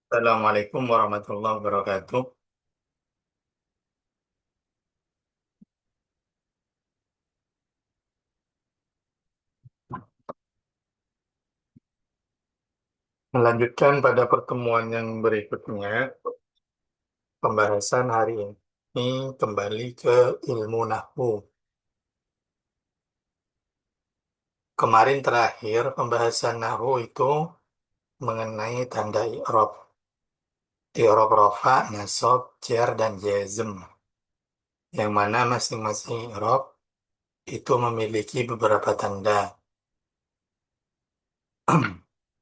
Assalamualaikum warahmatullahi wabarakatuh. Melanjutkan pada pertemuan yang berikutnya, pembahasan hari ini kembali ke ilmu nahwu. Kemarin terakhir pembahasan nahwu itu mengenai tanda i'rab. I'rab rafa, nasab, jar, dan jazm. Yang mana masing-masing i'rab itu memiliki beberapa tanda.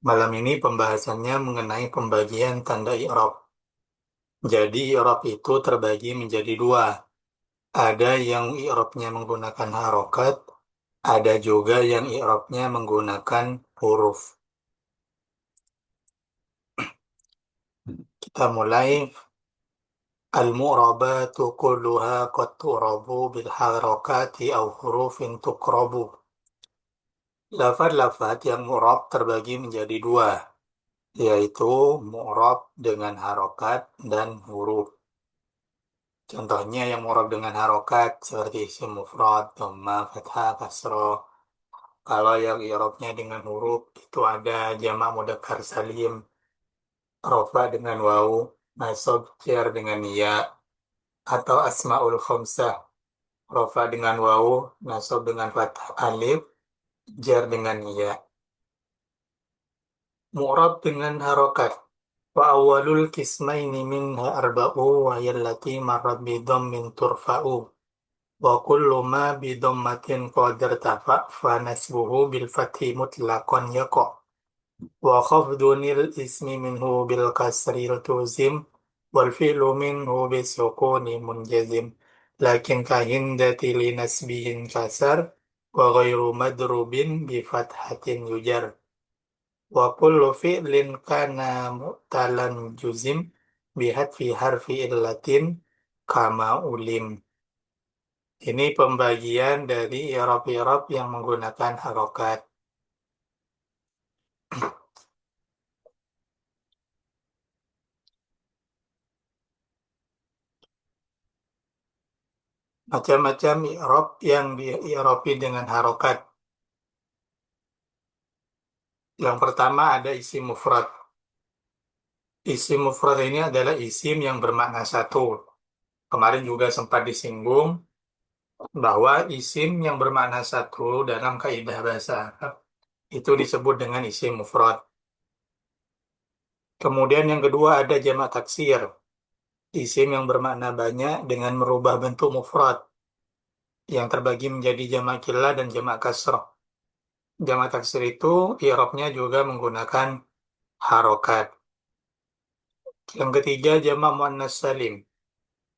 Malam ini pembahasannya mengenai pembagian tanda i'rab. Jadi i'rab itu terbagi menjadi dua. Ada yang i'rabnya menggunakan harokat, ada juga yang i'rabnya menggunakan huruf. Kita mulai. Al-mu'rabatu kulluha qad tu'rabu bil harakati aw hurufin tuqrabu. Lafaz-lafaz yang mu'rab terbagi menjadi dua, yaitu mu'rab dengan harokat dan huruf. Contohnya yang mu'rab dengan harokat seperti isim mufrad, dhamma, fathah, kasroh. Kalau yang i'rabnya dengan huruf itu ada jamak mudzakkar salim, rofa dengan wawu, nasab jar dengan ya, atau asmaul khamsah, rofa dengan wawu, nasab dengan fathah alif, jar dengan ya. Mu'rab dengan harokat. Wa awwalul kismaini minha arba'u wa yallati marrat bi dhammin turfa'u. Wa kullu ma bi dhammatin qad irtafa fa nasbuhu bil fathi mutlaqan yaqa'. Wa khafdunil ismi minhu bil kasri tuzim wal fi'lu minhu bis sukuni munjazim lakin kahindati li nasbihin kasar wa ghairu madrubin bi fathatin yujar wa kullu fi'lin kana mu'talan juzim bi hadfi harfi illatin kama ulim. Ini pembagian dari i'rab-i'rab yang menggunakan harokat. Macam-macam i'rab yang di'irabi dengan harokat. Yang pertama ada isim mufrad. Isim mufrad ini adalah isim yang bermakna satu. Kemarin juga sempat disinggung bahwa isim yang bermakna satu dalam kaidah bahasa Arab itu disebut dengan isim mufrad. Kemudian yang kedua ada jamak taksir. Isim yang bermakna banyak dengan merubah bentuk mufrad yang terbagi menjadi jamak killah dan jamak kasrah. Jamak taksir itu i'rabnya juga menggunakan harokat. Yang ketiga jamak muannas salim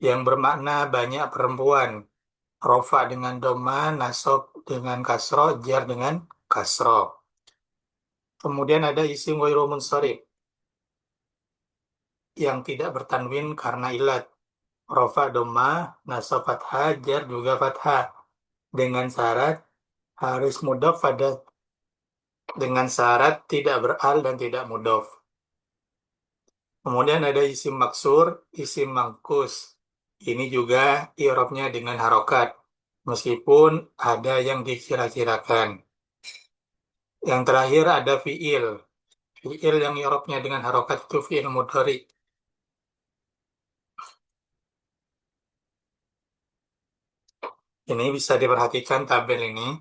yang bermakna banyak perempuan. Rofa dengan doma, nasab dengan kasro, jar dengan kasro. Kemudian ada isim ghairu munsharif yang tidak bertanwin karena ilat. Rofa doma, nasab fathah, jar juga fathah. Dengan syarat harus mudhof pada dengan syarat tidak beral dan tidak mudhof. Kemudian ada isim maksur, isim mangkus. Ini juga i'rabnya dengan harokat, meskipun ada yang dikira-kirakan. Yang terakhir ada fi'il. Fi'il yang i'rabnya dengan harokat itu fi'il mudhari. Ini bisa diperhatikan tabel ini.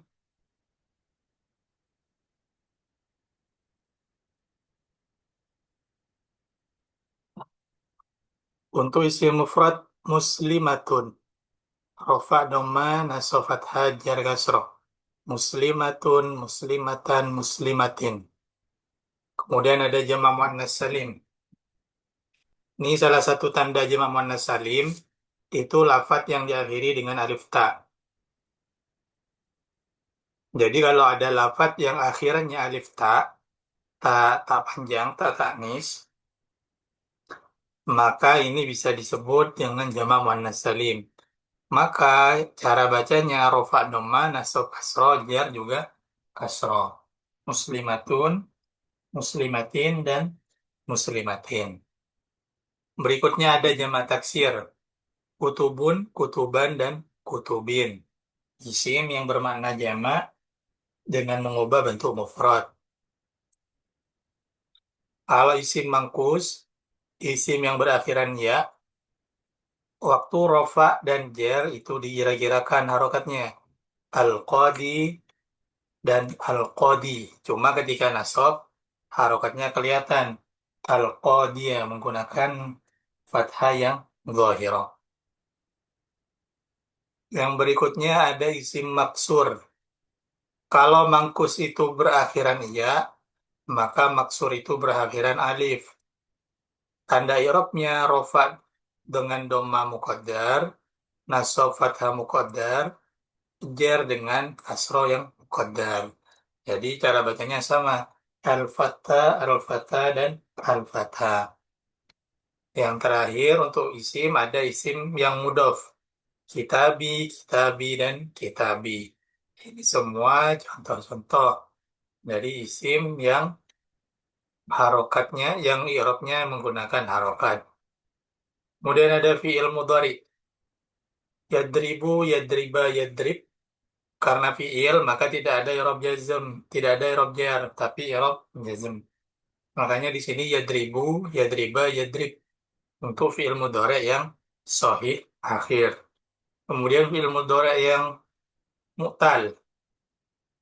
Untuk isim mufrad muslimatun. Rofa dhamma nasab fathah jar kasroh. Muslimatun, muslimatan, muslimatin. Kemudian ada jamak muannas salim. Ini salah satu tanda jamak muannas salim itu lafadz yang diakhiri dengan alif ta. Jadi kalau ada lafadz yang akhirnya alif ta, ta panjang, ta taknis, maka ini bisa disebut dengan jamak muannas salim. Maka cara bacanya rofa dhamma nasab kasro jar juga kasro. Muslimatun, muslimatin dan muslimatin. Berikutnya ada jamak taksir. Kutubun, kutuban, dan kutubin. Isim yang bermakna jamak dengan mengubah bentuk mufrad. Kalau isim mangkus, isim yang berakhiran ya, waktu rofa dan jer itu dikira-kirakan harokatnya. Al-Qadi dan Al-Qadi. Cuma ketika nasab, harokatnya kelihatan. Al-Qadi menggunakan fathah yang zahirah. Yang berikutnya ada isim maksur. Kalau mangkus itu berakhiran ya, maka maksur itu berakhiran alif. Tanda i'rabnya rofa dengan dhamma muqaddar, nasab fathah muqaddar, jer dengan kasro yang muqaddar. Jadi cara bacanya sama. Al-Fatah, Al-Fatah, dan Al-Fatah. Yang terakhir untuk isim ada isim yang mudhof. Kitabi, kitabi, dan kitabi. Ini semua contoh-contoh dari isim yang harokatnya, yang i'rabnya menggunakan harokat. Kemudian ada fi'il mudhari. Yadribu, yadriba, yadrib. Karena fi'il, maka tidak ada i'rab jazm, tidak ada i'rab jar, tapi i'rab jazm. Makanya di sini yadribu, yadriba, yadrib untuk fi'il mudhari yang sahih akhir. Kemudian fi'il mudhari yang mu'tal,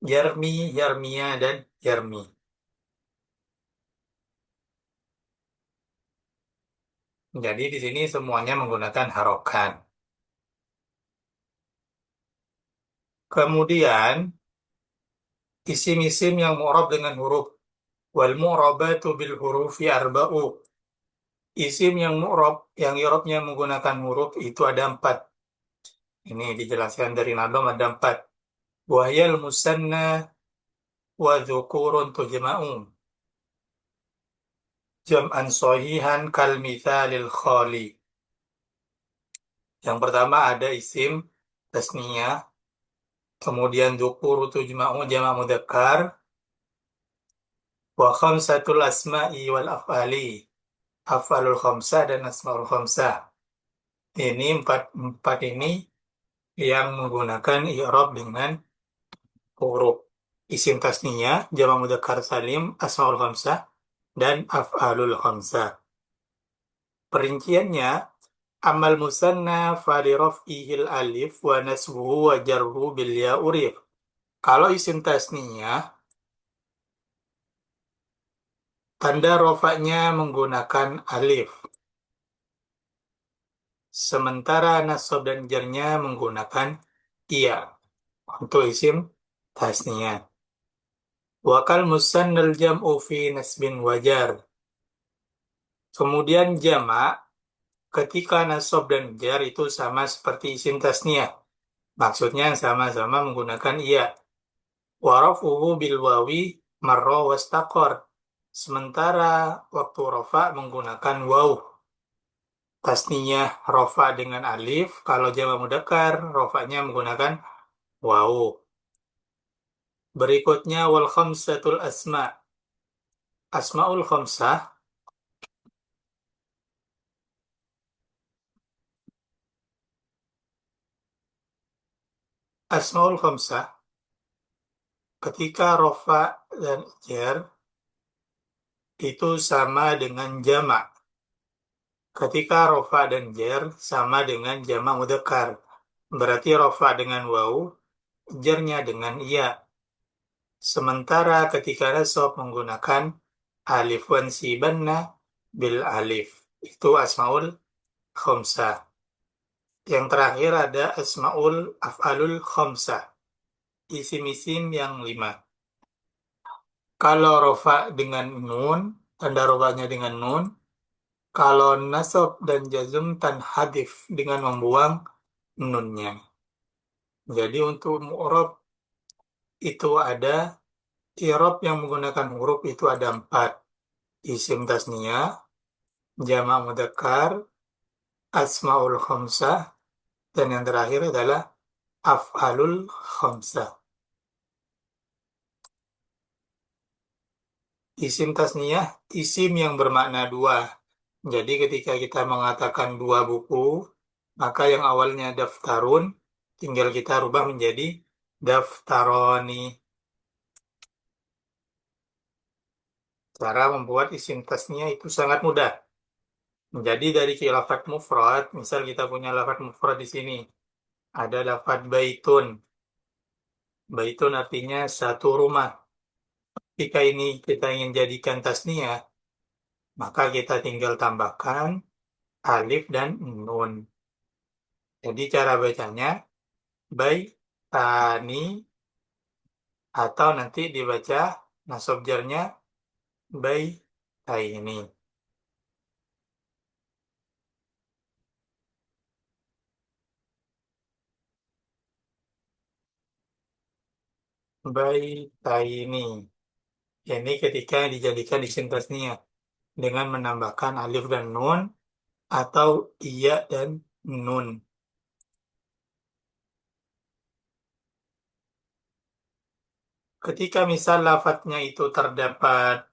yarmi, yarmia, dan yarmi. Jadi di sini semuanya menggunakan harokat. Kemudian isim-isim yang mu'rab dengan huruf. Wal mu'rabatu bil hurufi arba'u. Isim yang mu'rab, yang i'rabnya menggunakan huruf itu ada empat. Ini dijelaskan dari Nadom ada empat. Wahyal musanna wa dzukurun tujma'u. Jam'an sohihan kal mithalil khali. Yang pertama ada isim tasniyah, kemudian dzukuru tujma'u jama' mudzakkar, wa khamsatul asma'i wal af'ali. Af'alul khamsah dan asma'ul khamsah. Ini empat ini yang menggunakan i'rab dengan huruf isim tasniyah, jama' mudzakkar salim, asma'ul khamsah, dan af'alul khamsah. Perinciannya, amal musanna fali raf'ihil alif wa nasbuhu wa jarhu bil ya urif. Kalau isim tasniyah, tanda rofaknya menggunakan alif. Sementara nasab dan jarnya menggunakan iya untuk isim tasniyah. Wakal musannal jam'u fi nasbin wajar. Kemudian jamak ketika nasab dan jar itu sama seperti isim tasniyah. Maksudnya sama-sama menggunakan iya. Warafuhu bil wawi marra wastaqor. Sementara waktu rofa menggunakan waw. Tasniyah rofa dengan alif. Kalau jamak mudzakkar rofanya menggunakan waw. Berikutnya wal khamsatul asma. Asmaul khamsah. Asmaul khamsah ketika rofa dan jar itu sama dengan jamak. Ketika rofa dan jar sama dengan jamak mudzakkar. Berarti rofa dengan waw, jarnya dengan iya. Sementara ketika nasab menggunakan alif wansibanna bil alif. Itu asmaul khamsah. Yang terakhir ada asmaul af'alul khamsah. Isim-isim yang lima. Kalau rofa dengan nun, tanda rofanya dengan nun. Kalau nasab dan jazm tan hadif dengan membuang nunnya. Jadi untuk mu'rab itu ada i'rab yang menggunakan huruf itu ada empat. Isim tasniyah, jamak mudzakkar, asmaul khamsah, dan yang terakhir adalah af'alul khamsah. Isim tasniyah, isim yang bermakna dua. Jadi ketika kita mengatakan dua buku, maka yang awalnya daftarun, tinggal kita rubah menjadi daftaroni. Cara membuat isim tasnya itu sangat mudah. Jadi dari lafaz mufrad, misal kita punya lafaz mufrad di sini, ada lafaz baitun. Baitun artinya satu rumah. Jika ini kita ingin jadikan tasniah, maka kita tinggal tambahkan alif dan nun. Jadi cara bacanya baitani atau nanti dibaca nasab jarnya baitaini. Baitaini. Ini ketika dijadikan isim tasniah dengan menambahkan alif dan nun atau iya dan nun. Ketika misal lafadznya itu terdapat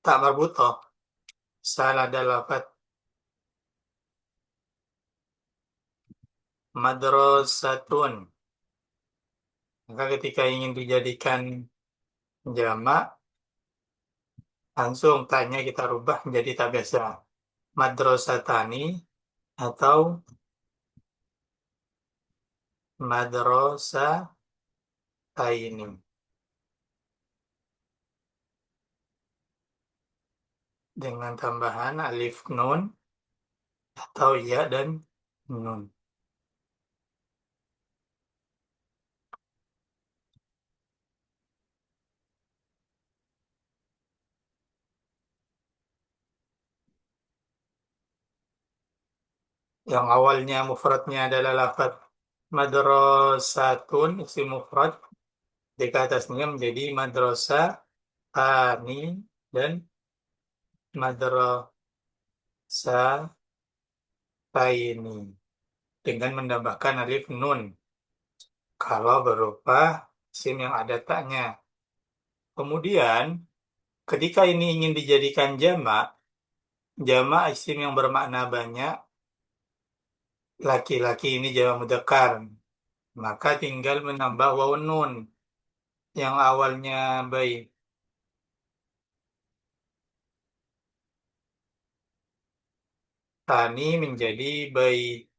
tak marbutoh, misal ada lafadz madrasatun, maka ketika ingin dijadikan jamak, langsung tanya kita rubah menjadi tak biasa. Madrasatani atau madrasataini. Dengan tambahan alif nun atau ya dan nun. Yang awalnya mufradnya adalah lafaz madrasatun, isim mufrad, jika atasnya menjadi madrasah, tani, dan madrasah taini dengan menambahkan alif nun kalau berupa isim yang ada taknya. Kemudian, ketika ini ingin dijadikan jamak, jamak isim yang bermakna banyak, laki-laki ini jamak mudzakkar, maka tinggal menambah waw nun yang awalnya baik tani menjadi baituna.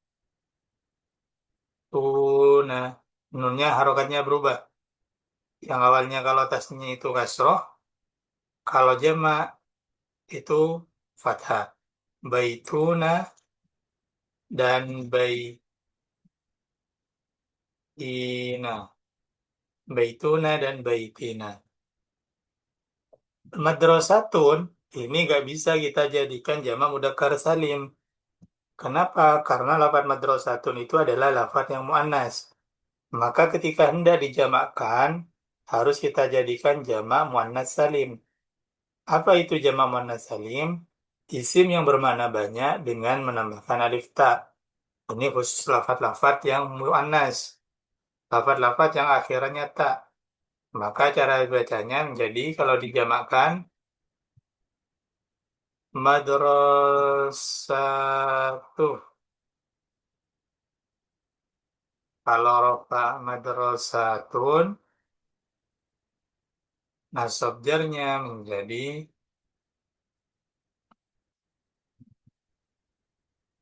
Nunnya harokatnya berubah. Yang awalnya kalau tasnya itu kasroh, kalau jamak itu fathah. Baituna dan baitina. Baituna dan baitina. Madrasatun ini nggak bisa kita jadikan jamak mudzakkar salim. Kenapa? Karena lafaz madrasatun itu adalah lafaz yang muannas. Maka ketika hendak dijamakkan, harus kita jadikan jamak muannas salim. Apa itu jamak muannas salim? Isim yang bermakna banyak dengan menambahkan alif ta. Ini khusus lafaz-lafaz yang muannas. Lafaz-lafaz yang akhirannya ta. Maka cara bacanya menjadi kalau dijamakkan madrasatuh. Kalau rofa madrasatun, nasab jarnya menjadi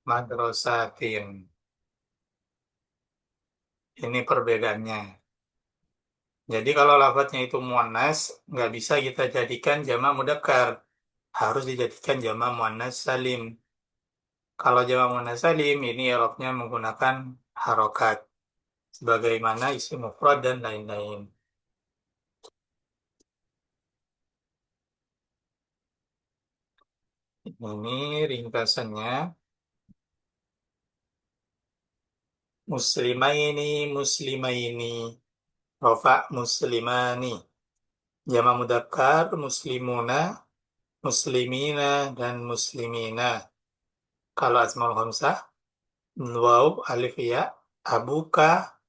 madrasatin. Ini perbedaannya. Jadi kalau lafadznya itu muannas, nggak bisa kita jadikan jamak mudzakkar. Harus dijadikan jamak muannas salim. Kalau jamak muannas salim, ini i'rabnya menggunakan harokat. Sebagaimana isim mufrad dan lain-lain. Ini ringkasannya. Muslimaini, muslimaini. Rofa muslimani. Jamak mudzakkar muslimuna, muslimina, dan muslimina. Kalau asmaul khamsah, waw, alif ya, abuka,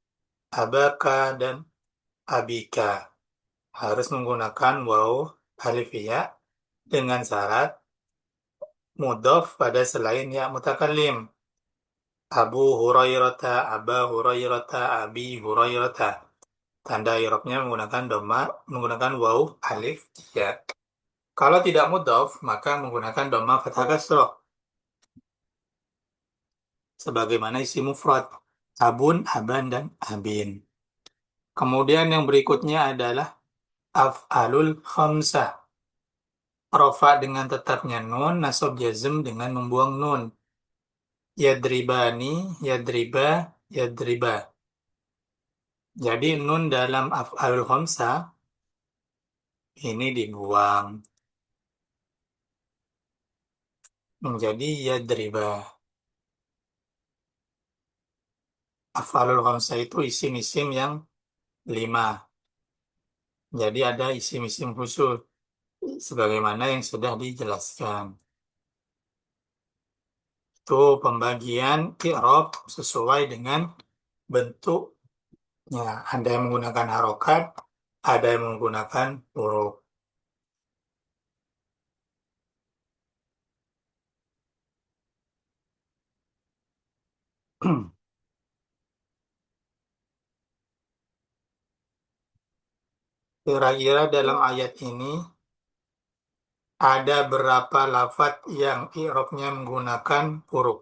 abaka, dan abika. Harus menggunakan waw, alif ya, dengan syarat mudhof pada selain ya mutakallim. Abu Hurairata, Aba Hurairata, Abi Hurairata. Tanda i'rabnya menggunakan dhamma, menggunakan waw, alif, ya. Kalau tidak mudhof, maka menggunakan dhamma fathah kasroh. Sebagaimana isi mufrad. Abun, aban, dan abin. Kemudian yang berikutnya adalah af'alul khamsah. Rofa dengan tetapnya nun, nasab jazm dengan membuang nun. Yadribani, yadriba, yadriba. Jadi nun dalam af'alul khamsah ini dibuang menjadi yadriba. Af'alul khamsah itu isim-isim yang 5. Jadi ada isim-isim khusus sebagaimana yang sudah dijelaskan. Itu pembagian i'rab sesuai dengan bentuknya. Ada yang menggunakan harokat, ada yang menggunakan huruf. Kira-kira dalam ayat ini ada berapa lafadz yang i'rabnya menggunakan huruf?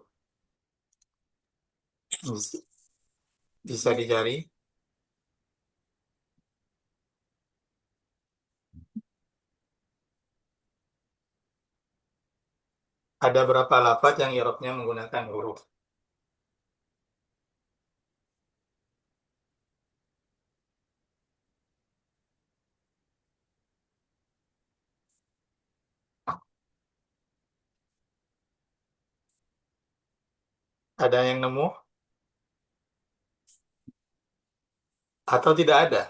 Bisa dicari. Ada berapa lafadz yang i'rabnya menggunakan huruf? Ada yang nemu atau tidak ada?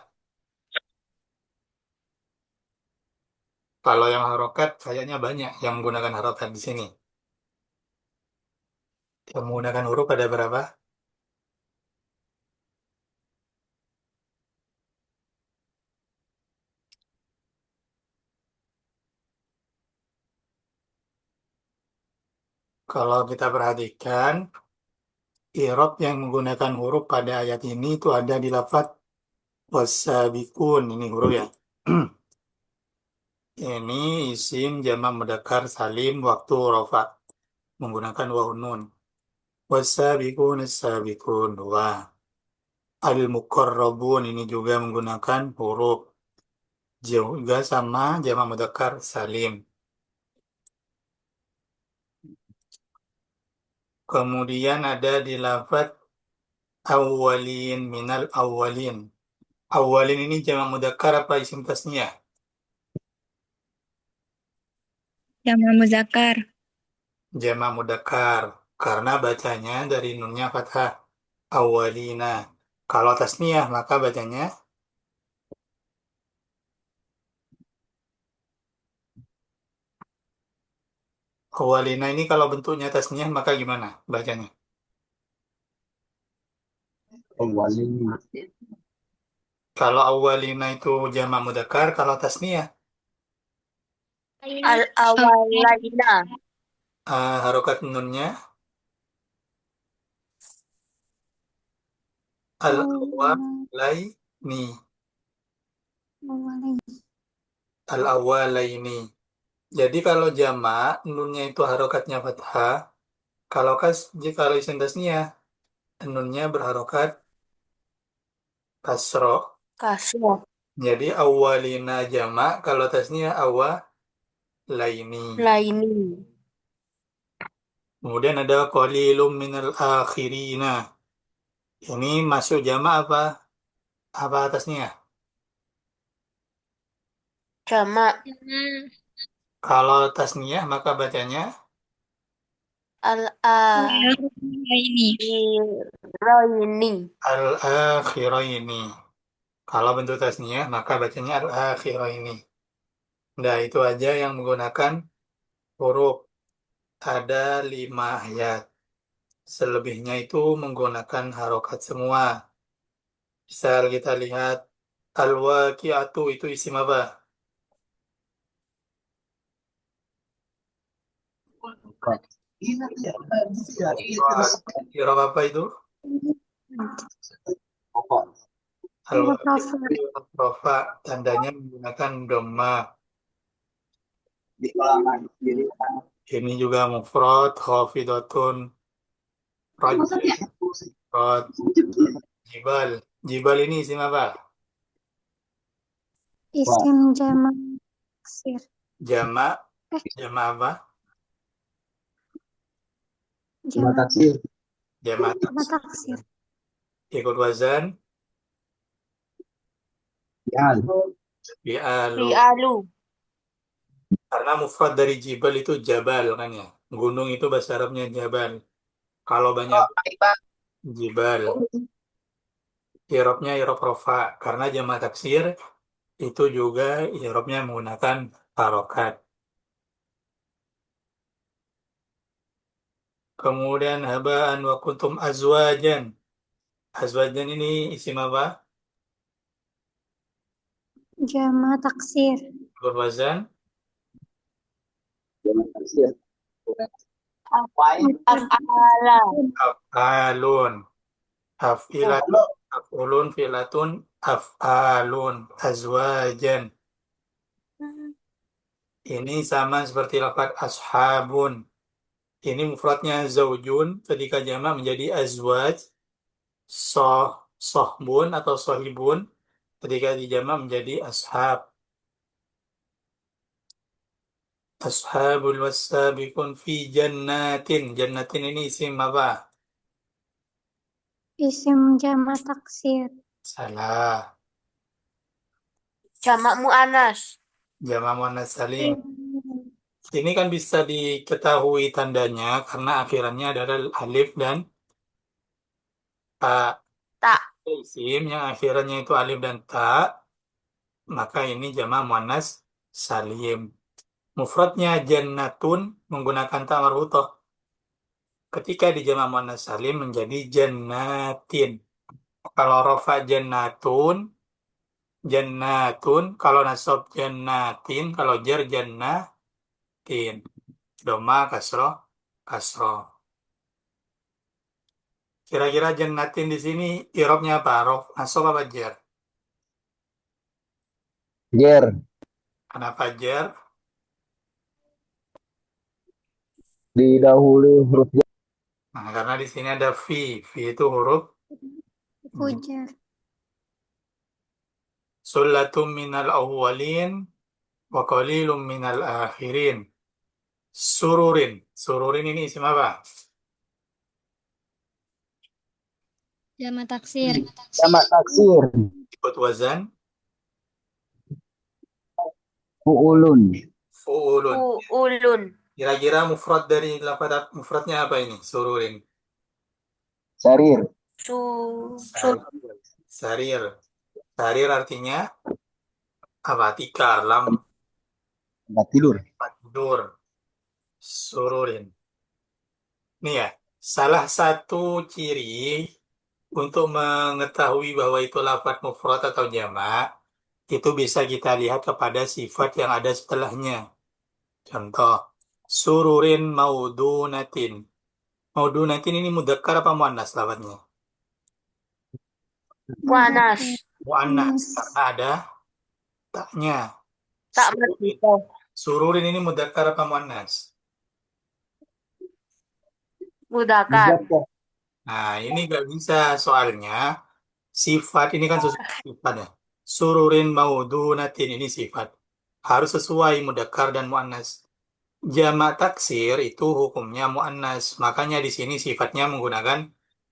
Kalau yang harokat kayaknya banyak yang menggunakan harokat di sini. Yang menggunakan huruf ada berapa? Kalau kita perhatikan, i'rab yang menggunakan huruf pada ayat ini itu ada di lafadz wasabiqun. Ini huruf ya. Ini isim jamak mudzakkar salim waktu rafa menggunakan waw nun. Wasabiqun as-sabiqun wa al-muqarrabun ini juga menggunakan huruf juga sama jamak mudzakkar salim. Kemudian ada di lafadz awwalin minal awwalin. Awwalin ini jamak mudzakkar apa isim tasniyah? Jamak muzakkar. Jamak mudzakkar karena bacanya dari nunnya fathah awwalina. Kalau tasniyah maka bacanya awwalina ini kalau bentuknya tasniyah maka gimana bacanya? Awalnya Kalau awwalina itu jamak mudzakkar, kalau tasniyah Al-awwalaina. harokat nunnya al-awwalaini. Al-awwalaini. Jadi kalau jamak nunnya itu harokatnya fathah, kalau isim tasniyah nunnya berharokat kasroh. Kasroh. Jadi awalina jamak, kalau tasniyah awalaini. Laini. Kemudian ada qalilum minal akhirina. Ini masuk jamak apa? Apa tasniyah? Jamak. Kalau tasniyah maka bacanya Al-akhiraini. al-akhiraini. Kalau bentuk tasniyah maka bacanya al-akhiraini. Nah, itu aja yang menggunakan huruf. Ada 5 ayat. Selebihnya itu menggunakan harokat semua. Misal kita lihat al-waqi'atu itu isim apa? Irob apa itu? Al-Wafa tandanya menggunakan dhamma. Ini juga mufrad, khafidatun, rajat, jibal. Jibal ini isim apa? Isim jamak taksir. Jamak, jamak apa? Jamak taksir. Jamak taksir. ikut wazan, Fi'al. fi'alu. Ri'alu. Karena mufrad dari jibal itu jabal kan ya. Gunung itu bahasa Arabnya jabal. Kalau banyak jibal, irobnya irob rofa. Karena jamak taksir itu juga irobnya menggunakan harokat. Kemudian habaan wa kuntum azwajan. Azwajan ini isim apa? Jamak taksir. Berwazan Jamak taksir. Af'ala. af'alun. Af'ilatun, af'ulun, fi'latun, af'alun, azwajan. Ini sama seperti lafaz ashabun. Ini mufradnya zaujun, ketika jamak menjadi azwaj, soh, sohbun atau sohibun, ketika dijamak menjadi ashab. Ashabul wassabiqun fi jannatin. Jannatin ini isim apa? Isim jamak taksir. Salah. Jamak mu'anas. Jamak muannas salim. Ini kan bisa diketahui tandanya karena akhirannya adalah alif dan ta. Tak. Isim yang akhirannya itu alif dan ta, maka ini jamak muannas salim. Mufradnya jannatun menggunakan ta marbutoh. Ketika di jamak muannas salim menjadi jannatin. Kalau rofa jannatun, jannatun. Kalau nasab jannatin, kalau jar jannatin. Doma kasroh, kasroh. Kira-kira jannatin di sini irobnya apa? Rof, nasab apa jar? Jer. Kenapa jar? Didahului huruf jer. Nah, karena di sini ada fi. Fi itu huruf Fujar. sulatum minal awwalin wa qalilum minal akhirin. Sururin. Sururin ini isim apa? Jamak taksir. Jamak taksir. Ikut wazan. Fu'ulun. Fu'ulun. Fu'ulun. Kira-kira mufrad dari lafaz mufradnya apa ini? Sururin. Sarir. Su. Su. Sarir. Sarir. Sarir artinya apa? Tikar, Tempat tidur. tidur. Sururin. Nih ya, salah satu ciri untuk mengetahui bahwa itu lafaz mufrad atau jamak, itu bisa kita lihat kepada sifat yang ada setelahnya. Contoh, sururin maudunatin. Maudunatin ini mudzakkar apa muannas lafadznya? Mu'anas. Muannas, karena ada taknya. Tak Sururin, marbutoh. sururin ini mudzakkar apa muannas? Mudzakkar. Muzakkar. Nah, ini nggak bisa soalnya sifat ini kan sesuai sifatnya. Sururin maudunatin ini sifat. Harus sesuai mudzakkar dan muannas. Jamak taksir itu hukumnya muannas. Makanya di sini sifatnya menggunakan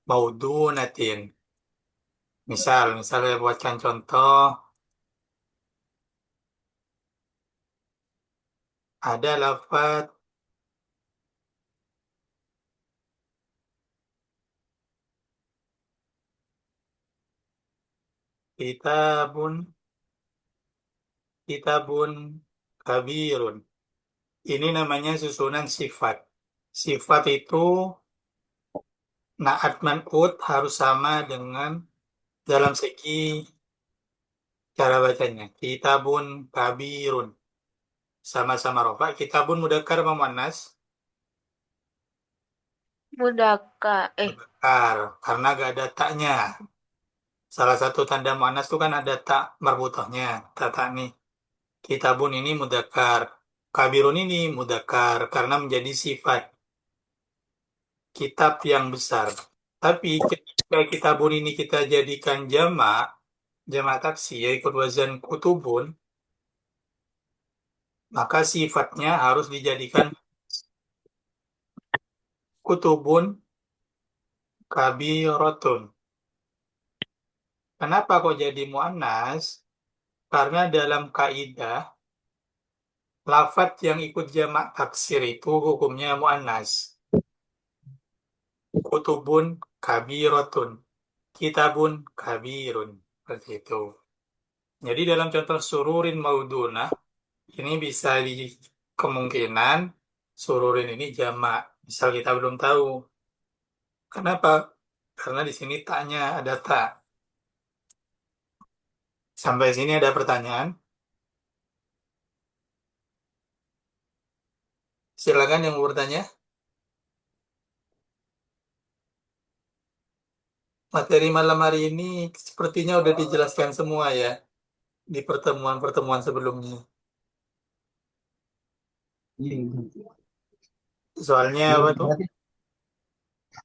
maudunatin. Misalnya saya buatkan contoh. Ada lafaz kitabun, kitabun kabirun. Ini namanya susunan sifat. Sifat itu naat man'ut harus sama dengan dalam segi cara bacanya. Kitabun kabirun. Sama-sama rofa. Kitabun mudzakkar apa muannas? Mudakar. Mudzakkar, karena gak ada taknya. Salah satu tanda muannas itu kan ada tak marbutohnya, tak nih. Kitabun ini mudzakkar, kabirun ini mudzakkar karena menjadi sifat kitab yang besar. Tapi ketika kitabun ini kita jadikan jamak taksir, ikut wazan kutubun, maka sifatnya harus dijadikan kutubun kabirotun. Kenapa kok jadi muannas? Karena dalam kaidah lafadz yang ikut jamak taksir itu hukumnya muannas. Kutubun kabirotun, kitabun kabirun. Seperti itu. Jadi dalam contoh sururin maudunah, ini bisa di kemungkinan sururin ini jamak. Misal kita belum tahu. Kenapa? Karena di sini taknya ada tak. Sampai sini ada pertanyaan. Silakan yang mau bertanya. Materi malam hari ini sepertinya udah dijelaskan semua ya di pertemuan-pertemuan sebelumnya. Iya, Soalnya iya, apa tuh? berarti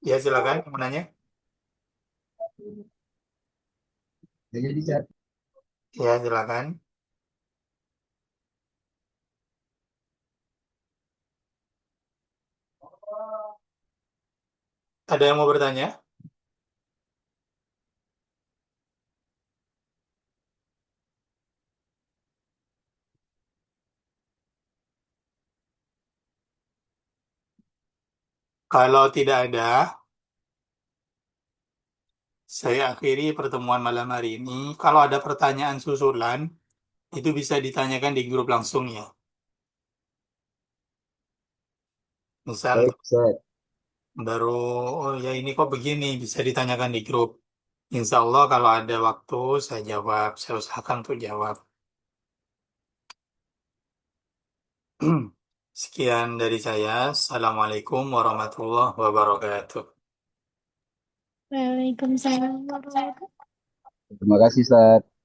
Ya silakan mau nanya. ya, jadi Sat. Ya silakan. Ada yang mau bertanya? Kalau tidak ada, saya akhiri pertemuan malam hari ini. Kalau ada pertanyaan susulan, itu bisa ditanyakan di grup langsung ya. Misal Baik, Sat. baru, oh ya ini kok begini, bisa ditanyakan di grup. Insya Allah kalau ada waktu saya jawab, saya usahakan untuk jawab. Sekian dari saya. Assalamualaikum warahmatullahi wabarakatuh. Waalaikumsalam warahmatullahi wabarakatuh. Terima kasih, Sat.